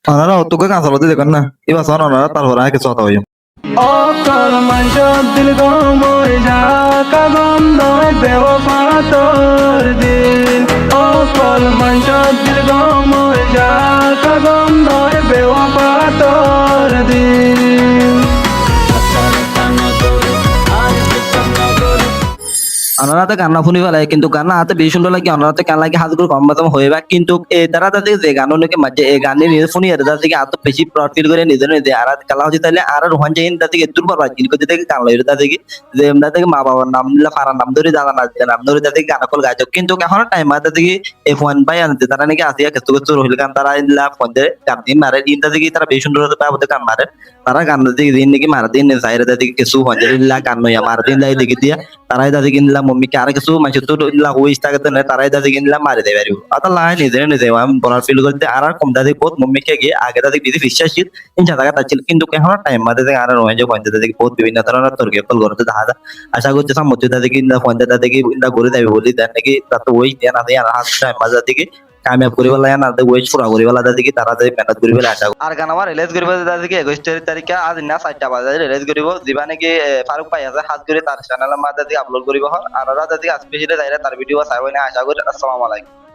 ওনারা তোকে কাঁচালতে দেখেন না এবার শোন ওনারা তারপর আগে কথা হইম অকল মানুষের দিল গো মরে যা কাগন্ধ বেওফা তোর দিল অকল মানুষের দিল গো মরে যা কাগন্ধ বেওফা তোর দিল অনারাতে গান্না শুনি পেলাই কিন্তু গান্না হাতে বেশি সুন্দর লাগে অনারাতে গান লাগে হাত করে কম বাতম হয়ে বা কিন্তু এই তারা তাদের যে গান অনেকে মাঝে এই গানে নিজে শুনি আর তাদের আত বেশি প্রড ফিল করে নিজে নিজে আর কালা হচ্ছে তাহলে আর রোহান জাইন তাদের দূর পারবা কিন্তু তাদের গান লাগে তাদের যে তাদের মা বাবার নাম দিলা ফারার নাম ধরে জানা না নাম ধরে তাদের গান কল গাইতো কিন্তু এখন টাইম আর তাদের এই ফোন পাই আনতে তারা নাকি আসিয়া কিছু কিছু রহিল গান তারা ইল্লা ফোন দিয়ে গান দিন মারে দিন তাদের তারা বেশি সুন্দর পায় ওদের গান মারে তারা গান দিকে দিন নাকি মারা দিন যাইরে তাদের কিছু ফোন দিয়ে ইল্লা গান নয়া মারা দিন লাই দেখি দিয়া তারাই দাদি কিনলাম মম্মিকে আর কিছু মানুষ তো হুইস থাকে তো তারাই দাদি কিনলাম মারি দেবে পারিব আতা লাই নিজে নিজে আমি বলার ফিল করতে আর কম দাদি বহুত মম্মিকে গিয়ে আগে দাদি বেশি বিশ্বাসী ইনশা থাকা তাছিল কিন্তু এখন টাইম মাঝে থেকে আর রয়ে যায় পঞ্চায়েত থেকে বহুত বিভিন্ন ধরনের তর্কে কল করতে দেখা যায় আশা করছি সামর্থ্য দাদি কিনা পঞ্চায়েত থেকে ঘুরে যাবে বলি দেন নাকি তার তো ওই দেন আদে আর হাত টাইম মাঝে থেকে কামিয়াব করিব লাগে না ওয়েট পুরা করিব লাগে দেখি তারা যে মেহনত করিব আশা আর গান আমার রিলিজ করিব দেখি 21 তারিখে আজ না 4টা বাজে রিলিজ করিব দিবা নাকি ফারুক ভাই আছে হাত করে তার চ্যানেলের মাঝে আপলোড করিব আর ওরা যদি আজকে যাইরা তার ভিডিও চাইব না আশা করি। আসসালামু আলাইকুম।